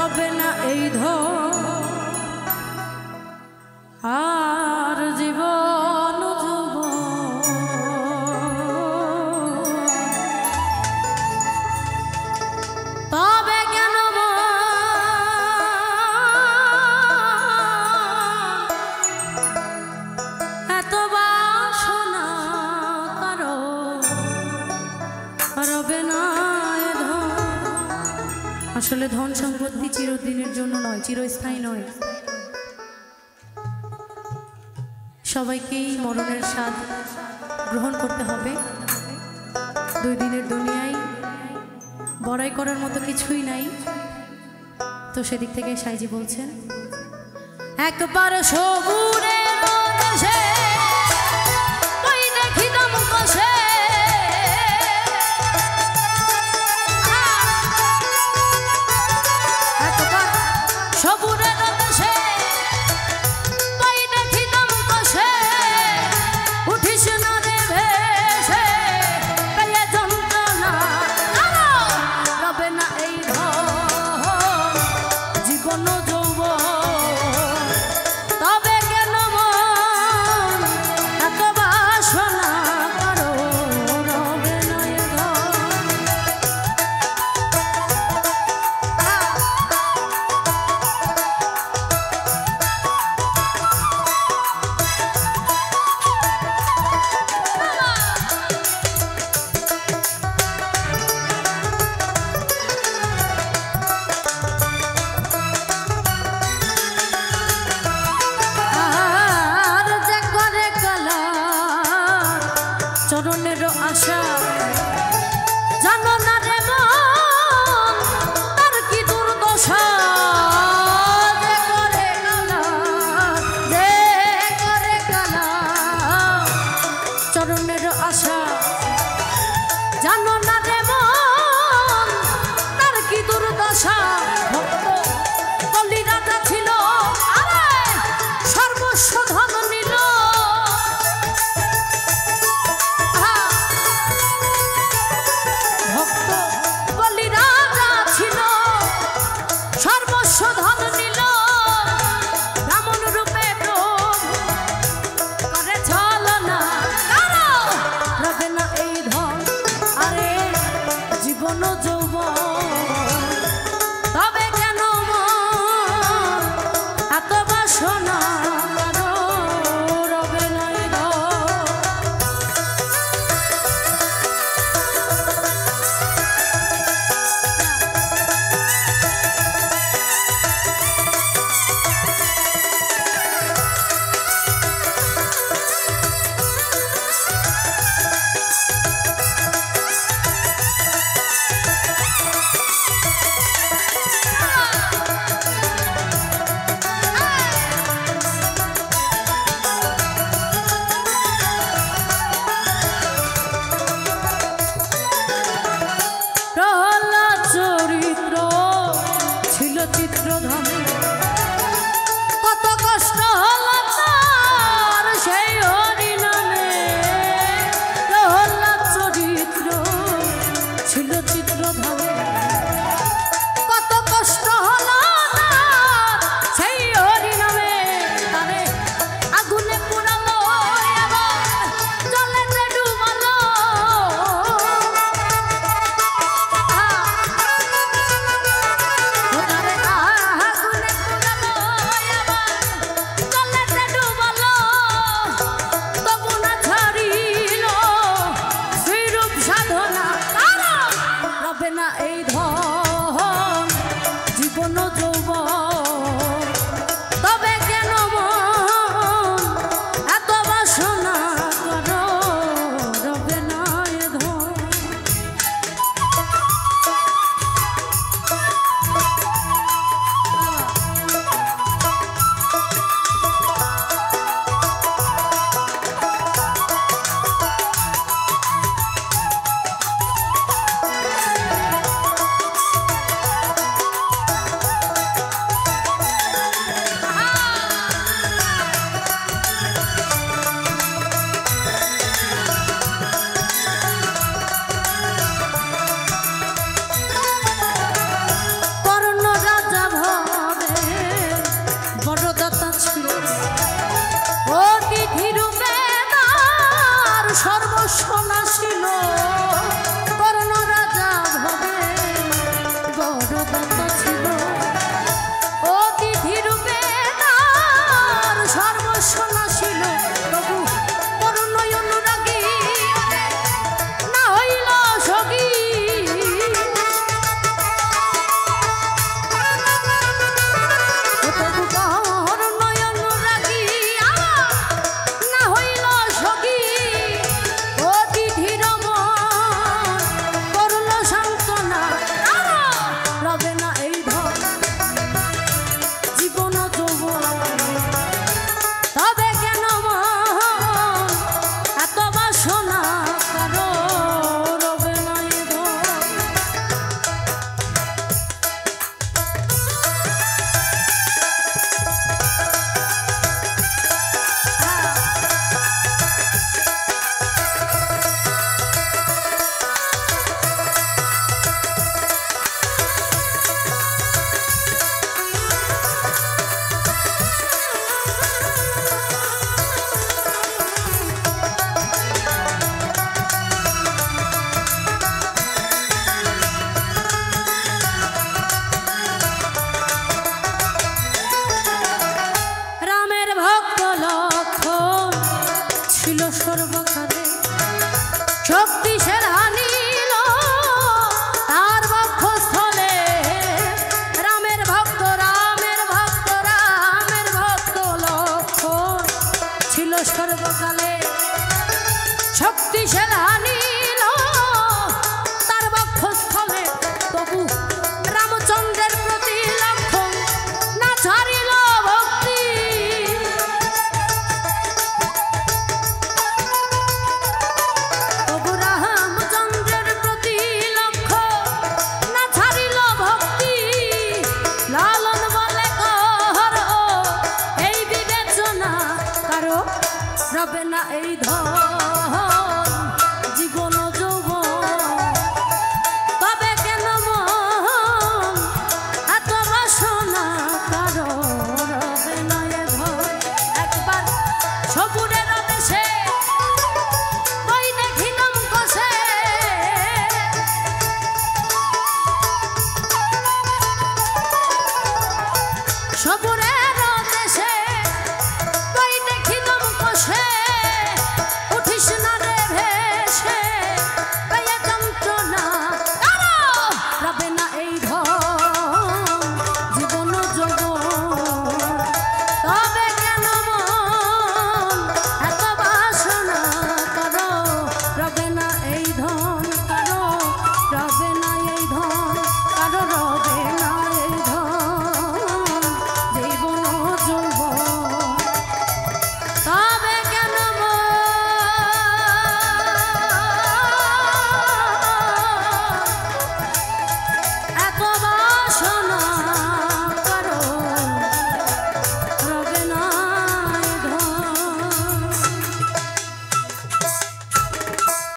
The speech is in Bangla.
রবে না এই ধন আর জীবন তবে কেন এত বাসনা কারো রবে না। আসলে ধন সম্পত্তি চিরদিনের জন্য নয়, চিরস্থায়ী নয়। সবাইকেই মরণের স্বাদ গ্রহণ করতে হবে। 2 দিনের দুনিয়ায় বড়াই করার মতো কিছুই নাই। তো সেদিক থেকে সাইজি বলছেন, একবার সবুরের দেশে ওই দেখিলাম কষে সবুরের দেশে ওই দেখিলাম কষে উঠিস না রে ভেসে পেয়ে যন্ত্রণা রবে না এই ধন জীবন যৌবন তবে কেন মন এত বাসনা কারো রবে না এই ধন। চরণের আশা জানো না রে মন তার কি দুর্দশা যে করে কালা চরণের আশা জানো না রে মন তার কি দুর্দশা। ভক্ত কলি রাজা ছিল আরে সর্বস্ব ধন নিল ধন নিল ব্রাহ্মণ রূপে করে ছলনা রবে না এই ধন আরে জীবন যৌবন তবে কেন মন এত বাসনা রবে না এই ধন। চরিত্র ছিল চিত্রধামে কত কষ্ট হলো তার সেই হরি নামে। প্রহ্লাদ চরিত্র ছিল চিত্রধামে কত কষ্ট হলো তার সেই হরি নামে। তারে আগুনে পোড়ালো আবার জলেতে ডুবালো না এই ধন জীবন যৌবন তবে কেন মন এত বাসনা করো রবে না এই ধন। দিশে না